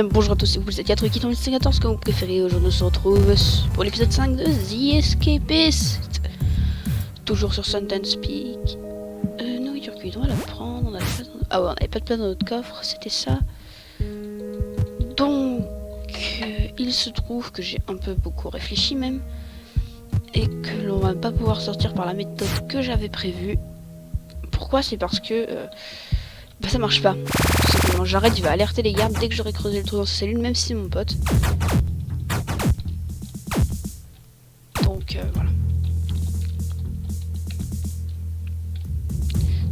bien, bonjour à tous, c'est vous êtes 4 qui tombent 14 comme vous préférez. Aujourd'hui, on se retrouve pour l'épisode 5 de The Escapist. Toujours sur Sundance Peak. Nourriture cuite, on va la prendre. Ah ouais, on n'avait pas de place dans notre coffre, c'était ça. Donc, il se trouve que j'ai un peu beaucoup réfléchi même. Et que l'on va pas pouvoir sortir par la méthode que j'avais prévue. Pourquoi? C'est parce que ça marche pas. Tout simplement, j'arrête, il va alerter les gardes dès que j'aurai creusé le trou dans sa cellule, même si c'est mon pote. Donc voilà.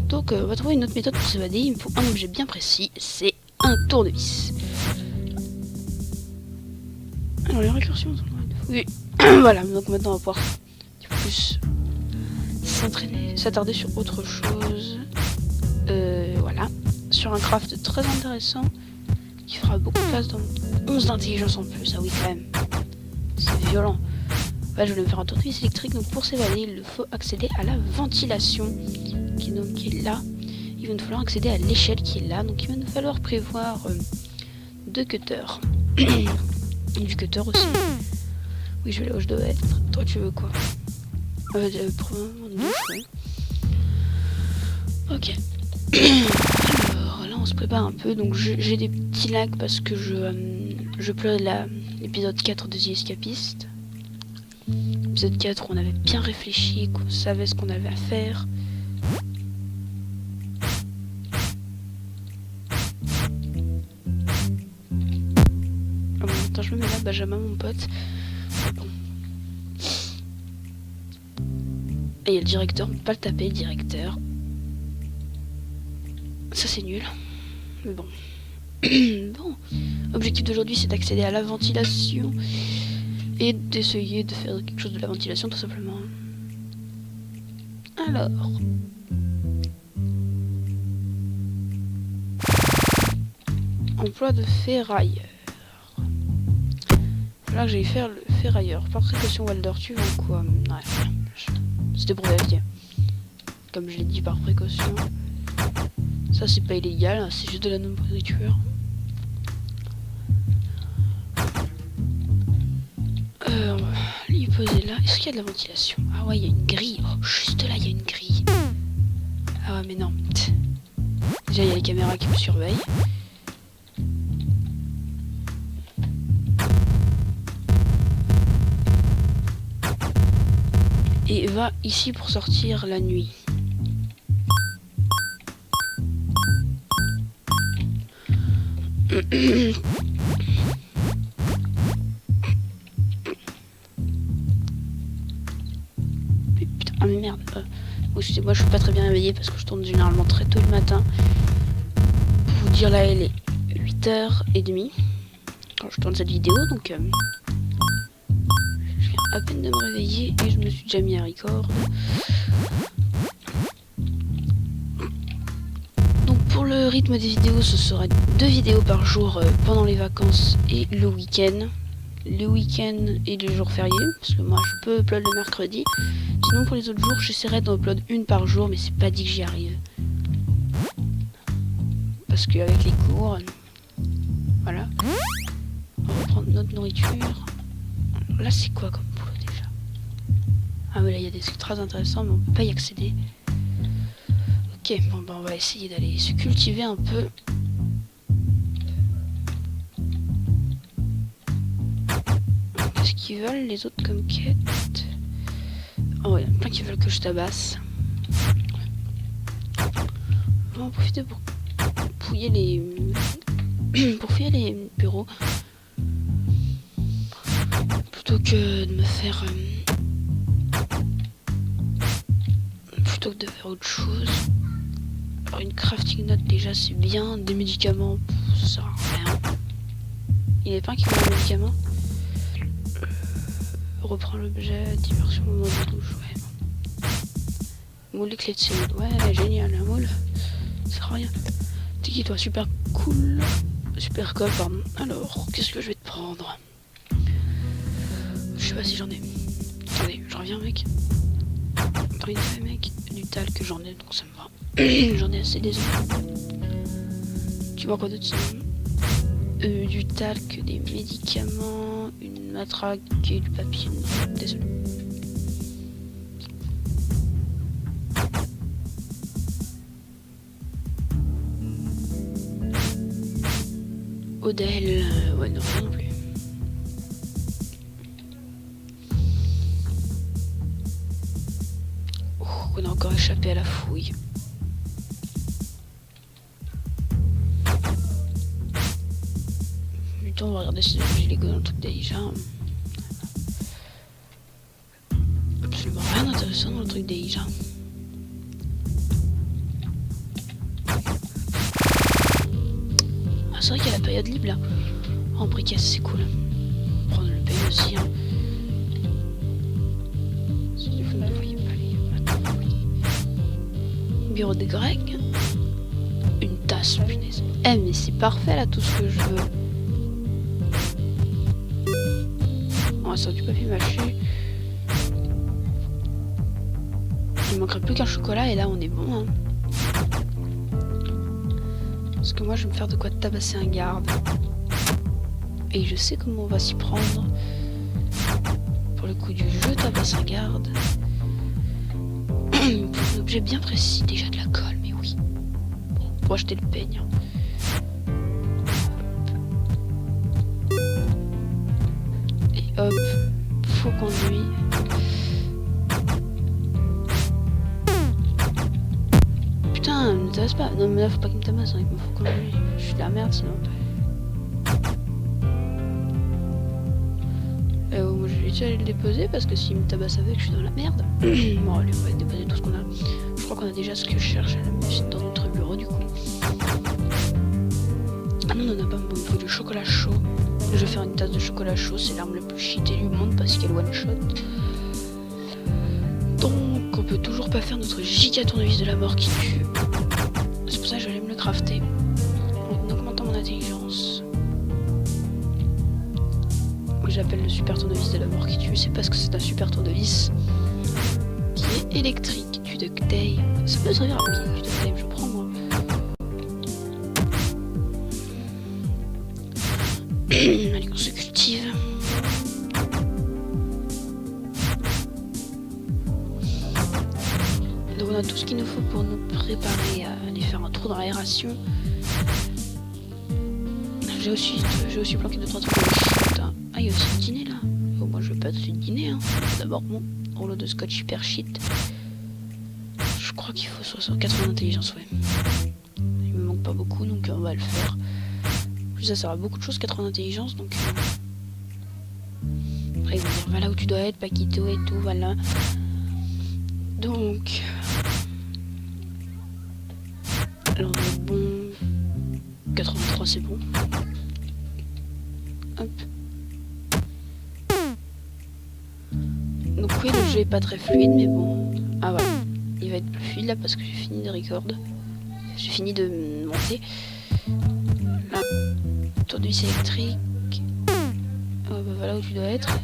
Donc on va trouver une autre méthode pour s'évader. Il me faut un objet bien précis, c'est un tournevis. Alors les récursions sont loin de... Oui, voilà, donc maintenant on va pouvoir plus s'attarder sur autre chose. Voilà, sur un craft très intéressant qui fera beaucoup de place dans 11 d'intelligence en plus. Ah oui, quand même, c'est violent. Ouais, je voulais me faire un tournevis électrique, donc pour s'évader, il faut accéder à la ventilation qui est là. Il va nous falloir accéder à l'échelle qui est là, donc il va nous falloir prévoir 2 cutters. Du cutter aussi. Oui, je vais là où je dois être. Toi, tu veux quoi? Ok. Alors là, on se prépare un peu. Donc, j'ai des petits lags parce que je pleure l'épisode 4 de The Escapist. L'épisode 4 où on avait bien réfléchi, qu'on savait ce qu'on avait à faire. Attends, je me mets là, Benjamin, mon pote. Bon. Et il y a le directeur, on peut pas le taper, le directeur. Ça c'est nul. Mais bon. Bon. L'objectif d'aujourd'hui c'est d'accéder à la ventilation. Et d'essayer de faire quelque chose de la ventilation tout simplement. Alors. Emploi de ferrailleur. Là que j'allais faire le ferrailleur. Par précaution, Walder, tu veux quoi? Ouais, c'était pour vérifier. Comme je l'ai dit, par précaution. Ça c'est pas illégal, c'est juste de la nourriture. On va l'y poser là. Est-ce qu'il y a de la ventilation? Ah ouais, il y a une grille. Oh, juste là, il y a une grille. Ah ouais, mais non. Déjà, il y a les caméras qui me surveillent. Et va ici pour sortir la nuit. Putain, ah mais merde. Moi je suis pas très bien réveillé parce que je tourne généralement très tôt le matin. Pour vous dire là, elle est 8h30 quand je tourne cette vidéo, donc je viens à peine de me réveiller et je me suis déjà mis à record. Donc pour le rythme des vidéos, ce sera 2 vidéos par jour pendant les vacances et le week-end. Le week-end et les jours fériés, parce que moi je peux upload le mercredi. Sinon pour les autres jours, j'essaierai d'en upload une par jour, mais c'est pas dit que j'y arrive. Parce qu'avec les cours, voilà. On va reprendre notre nourriture. Alors là c'est quoi comme boulot déjà? Ah mais là il y a des trucs très intéressants, mais on peut pas y accéder. Ok, bon bah on va essayer d'aller se cultiver un peu. Qu'est-ce qu'ils veulent les autres comme quête? Oh il y en a plein qui veulent que je tabasse. On va en profiter pour fouiller les bureaux. Plutôt que de me faire autre chose. Alors une crafting note déjà c'est bien, des médicaments ça sert à rien. Il n'y a pas un qui veut un médicament. Reprends l'objet, diversion au moment de douche, ouais. Moule les clés de cellule, ouais génial, un moule. Ça sert à rien. T'es qui toi? Super cool. Super cool, pardon. Alors, qu'est-ce que je vais te prendre? Je sais pas si j'en ai. Attendez, je reviens mec. Attends, il fait mec. Du talc j'en ai donc ça me va. J'en ai assez, désolé. Tu vois quoi d'autre sinon? du talc, des médicaments, une matraque et du papier. Désolé. Odell, ouais non, non plus. Oh, on a encore échappé à la fouille. On va regarder si j'ai les go dans le truc d'Aïja. Absolument rien d'intéressant dans le truc d'Aïja. Ah, c'est vrai qu'il y a la période libre là. En briquet, c'est cool. Prendre le paye aussi. Hein. Si vous ne voyez pas les bureau des Grecs. Une tasse, punaise. Eh, mais c'est parfait là, tout ce que je veux. Ça du papier mâché. Il manquerait plus qu'un chocolat et là on est bon. Hein. Parce que moi je vais me faire de quoi tabasser un garde. Et je sais comment on va s'y prendre. Pour le coup du jeu, tabasse un garde. Pour un objet bien précis, déjà de la colle, mais oui. Bon, pour acheter le peigne. Hop, faux conduit. Putain, ne me tabasse pas. Non mais là faut pas qu'il me tabasse, hein, il me faut conduit. Je suis de la merde sinon. Moi je vais essayer d'aller le déposer parce que s'il me tabasse avec, je suis dans la merde. Bon allez, on va déposer tout ce qu'on a. Je crois qu'on a déjà ce que je cherche dans notre bureau du coup. Ah non, on en a pas, bon, il faut du chocolat chaud. Je vais faire une tasse de chocolat chaud, c'est l'arme la plus cheatée du monde parce qu'elle one shot. Donc on peut toujours pas faire notre giga tournevis de la mort qui tue. C'est pour ça que je vais me le crafter. En augmentant mon intelligence. J'appelle le super tournevis de la mort qui tue, c'est parce que c'est un super tournevis qui est électrique, du duct tape. Ça peut servir, oui, du duct tape, je prends moi. Allez, on se cultive. Donc on a tout ce qu'il nous faut pour nous préparer à aller faire un tour dans l'aération. J'ai aussi planqué 2-3 trucs de shit. Hein. Ah, il y a aussi le dîner là. Oh, moi je vais pas tout de suite dîner. Hein. D'abord mon rouleau de scotch hyper shit. Je crois qu'il faut 80 d'intelligence, ouais. Il me manque pas beaucoup donc on va le faire. Plus ça sert à beaucoup de choses, 80 d'intelligence, donc... Après ils vont dire, va là où tu dois être, Paquito et tout, voilà. Donc... Alors on est bon... 83 c'est bon. Hop. Donc oui, le jeu est pas très fluide, mais bon... Ah voilà, il va être plus fluide là parce que j'ai fini de record. J'ai fini de monter. Là. Tournevis électrique. Oh bah voilà où tu dois être.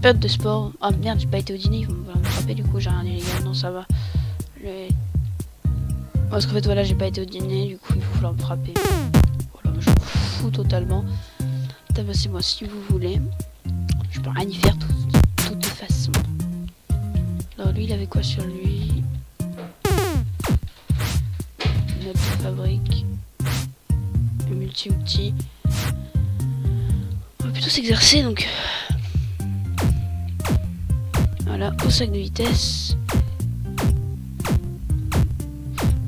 Période de sport. Ah merde, j'ai pas été au dîner, ils vont me frapper du coup, j'ai rien illégal, non ça va. Parce qu'en fait voilà, j'ai pas été au dîner, du coup il faut falloir me frapper. Voilà, je m'en fous totalement. Tabassez-moi si vous voulez. Je peux rien y faire de toute façon. Alors lui il avait quoi sur lui? Note de fabrique. Multi-outils. On va plutôt s'exercer donc. Voilà, au sac de vitesse.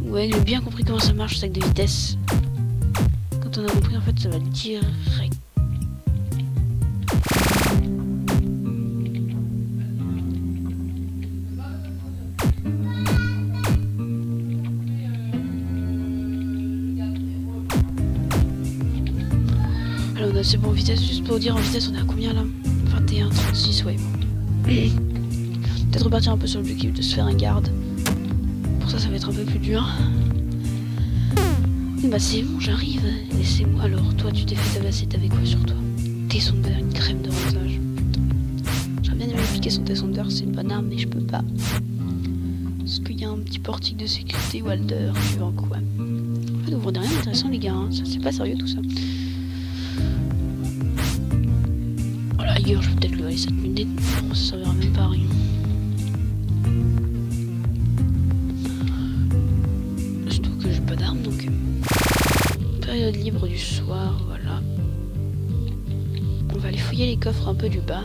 Ouais, j'ai bien compris comment ça marche le sac de vitesse. Quand on a compris en fait ça va direct. Alors on a c'est bon en vitesse, juste pour dire en vitesse on est à combien là? 21, 36, ouais. Peut-être repartir un peu sur l'objectif de se faire un garde. Pour ça, ça va être un peu plus dur. Bah c'est bon, j'arrive. Laissez-moi. Alors, toi, tu t'es fait tabasser, t'avais quoi sur toi? Tesson d'heure, une crème de rosage. J'aurais bien aimé appliquer son tesson d'heure, c'est une bonne arme, mais je peux pas. Est-ce qu'il y a un petit portique de sécurité Walder tu vends quoi? En fait, vous vendez rien d'intéressant les gars, hein. Ça c'est pas sérieux tout ça. Voilà, ailleurs je peux peut-être lui aller 7 minutes, bon, ça servira même pas à rien. Surtout que j'ai pas d'armes donc. Période libre du soir, voilà. On va aller fouiller les coffres un peu du bas.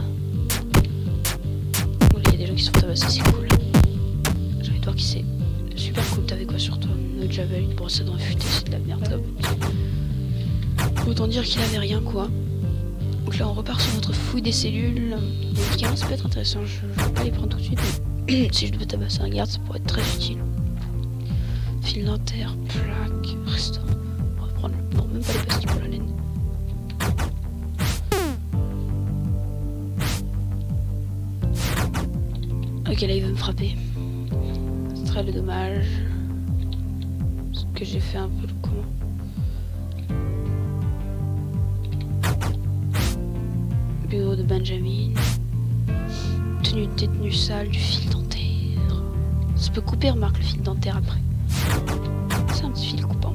Bon, il y a des gens qui se font tabasser, c'est cool. J'ai envie de voir qui c'est. Super cool, t'avais quoi sur toi? Notre javel, une brosse à dents affûtée, c'est de la merde là. Autant dire qu'il avait rien quoi. Donc là on repart sur notre fouille des cellules. Les médicaments ça peut être intéressant, je vais pas les prendre tout de suite. Mais si je devais tabasser un garde ça pourrait être très utile. Fil dentaire, plaque, restaurant. On va prendre non, même pas les pastilles pour la laine. Ok là il veut me frapper. C'est très le dommage. Parce que j'ai fait un peu le con. Bureau de Benjamin. Tenue de détenu sale, du fil dentaire. Ça peut couper, remarque le fil dentaire après. C'est un petit fil coupant.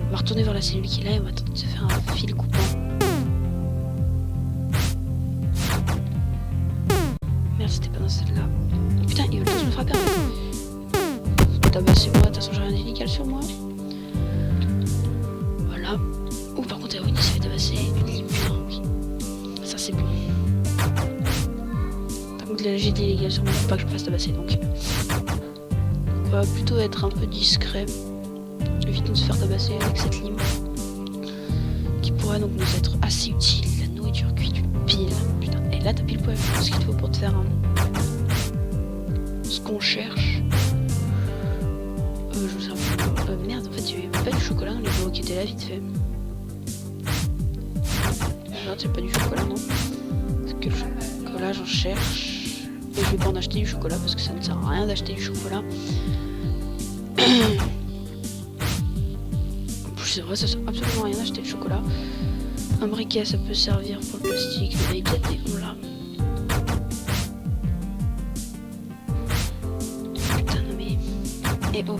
On va retourner vers la cellule qu'il a et on va tenter de se faire un fil coupant. Merde, c'était pas dans celle-là. Putain, il veut tous me frapper. Tabassez-moi, de toute façon j'ai rien d'illégal sur moi. Voilà. Oh, par contre, Erwin il s'est fait tabasser. Putain, oui. Ça c'est bon. Par contre, j'ai d'illégal sur moi, faut pas que je me fasse tabasser donc. On va plutôt être un peu discret. Évitons de se faire tabasser avec cette lime. Qui pourrait donc nous être assez utile. La nourriture cuite pile. Putain, et là t'as pile poil ce qu'il te faut pour te faire ce qu'on cherche. Je me souviens pas. Merde, en fait, il y avait pas du chocolat dans les bureaux qui étaient là, vite fait. Non, c'est pas du chocolat, non. Parce que le chocolat, j'en cherche. Et je vais pas en acheter du chocolat parce que ça ne sert à rien d'acheter du chocolat. C'est vrai, ça sert absolument à rien d'acheter du chocolat. Un briquet, ça peut servir pour le plastique. Le vape, on l'a. Putain, non mais. Eh oh.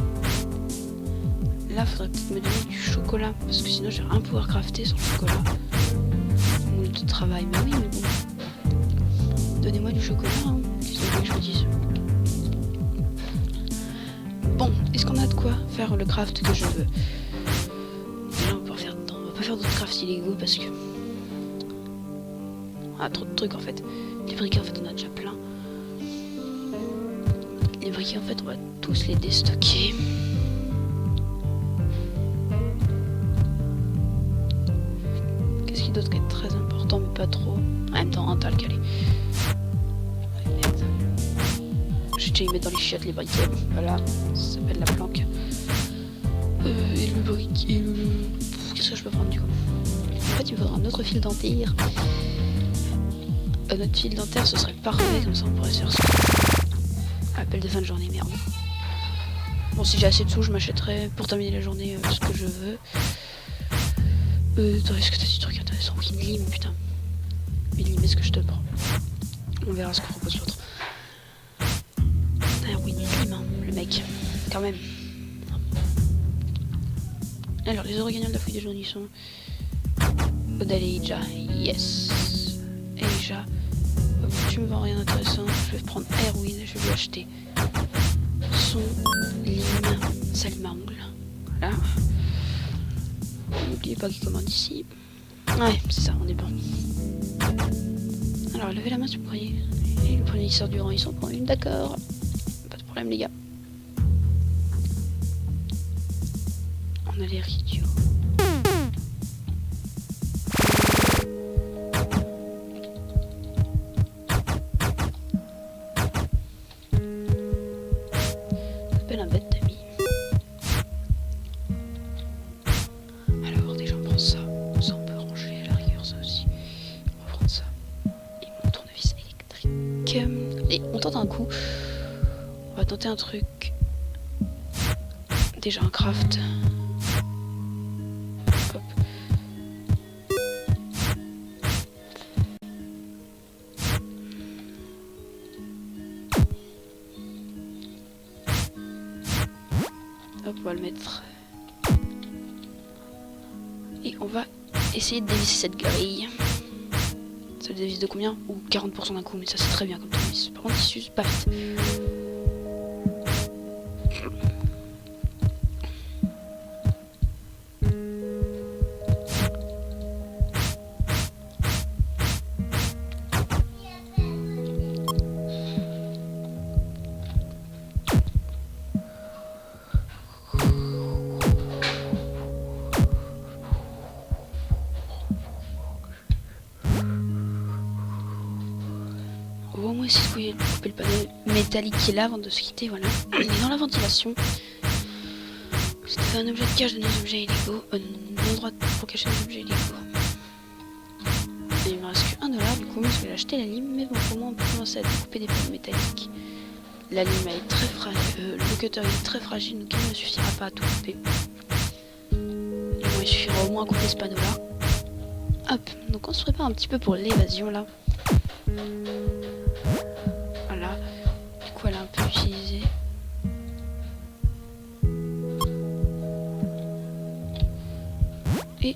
Là, faudrait peut-être me donner du chocolat, parce que sinon, j'ai rien pouvoir crafter sans chocolat. Moule de travail, mais oui, mais bon. Donnez-moi du chocolat, hein. Qu'est-ce que je vous dise? Bon, est-ce qu'on a de quoi faire le craft que je veux? Là, on va pas faire d'autres crafts illégaux parce que. Ah, trop de trucs en fait. Les briquets, en fait, on a déjà plein. Les briquets, en fait, on va tous les déstocker. D'autre qui est très important mais pas trop. En même temps, t'as le calé. J'ai déjà y mettre dans les chiottes les briquets. Voilà, ça s'appelle la planque. Et le briquet. Qu'est-ce que je peux prendre du coup? En fait, il me faudra un autre fil dentaire. Notre fil dentaire, ce serait parfait, comme ça on pourrait se faire ça. Appel de fin de journée, merde. Bon, si j'ai assez de sous, je m'achèterai pour terminer la journée ce que je veux. Est-ce que t'as des trucs intéressants? Oui, une lime, putain. Une lime, est-ce que je te prends? On verra ce que propose l'autre. Ah oui, une lime, hein, le mec. Quand même. Alors, les orgagnons de la fouille des journées sont... Odal et Ija, yes. Et Ija, tu me vends rien d'intéressant. Je vais prendre Erwin, je vais lui acheter son lime, sa lime à ongles. Voilà. N'oubliez pas qu'il commande ici. Ouais, c'est ça, on est bon. Alors, levez la main si vous croyez. Et le premier qui sort du rang, ils sont pour une, d'accord. Pas de problème, les gars. On a l'air idiots. Ça s'appelle un bête d'amis. Alors, déjà, on prend ça. Ça, on peut ranger à la rigueur, ça aussi. On va prendre ça. Et mon tournevis électrique. Et on tente un coup. On va tenter un truc. Déjà, un craft. Hop. Hop, on va le mettre. Et on va essayer de dévisser cette grille. Ça le dévisse de combien? Ou 40% d'un coup, mais ça c'est très bien comme dévisse. Par contre, il s'use pas vite. On va au moins essayer de couper le panneau métallique qui est là avant de se quitter. Voilà. On est dans la ventilation. C'était un objet de cache de nos objets illégaux. Un endroit pour cacher nos objets illégaux. Et il me reste que $1 du coup, je vais acheter la lime. Mais bon, au moins on peut commencer à découper des panneaux métalliques. La lime elle est très fragile. Le cutter est très fragile, donc il ne suffira pas à tout couper. Bon, il suffira au moins à couper ce panneau là. Hop, donc on se prépare un petit peu pour l'évasion là. Voilà, du coup elle a un peu utilisé. Et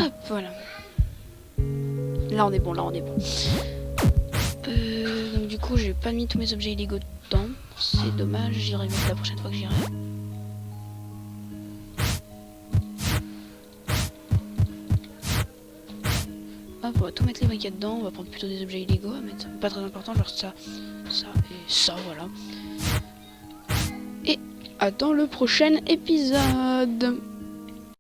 hop, voilà. Là on est bon, Donc du coup j'ai pas mis tous mes objets illégaux dedans. C'est dommage, j'irai mettre la prochaine fois que j'irai. Hop, on va tout mettre les briquets dedans, on va prendre plutôt des objets illégaux à mettre, pas très important, genre ça et ça, voilà. Et à dans le prochain épisode.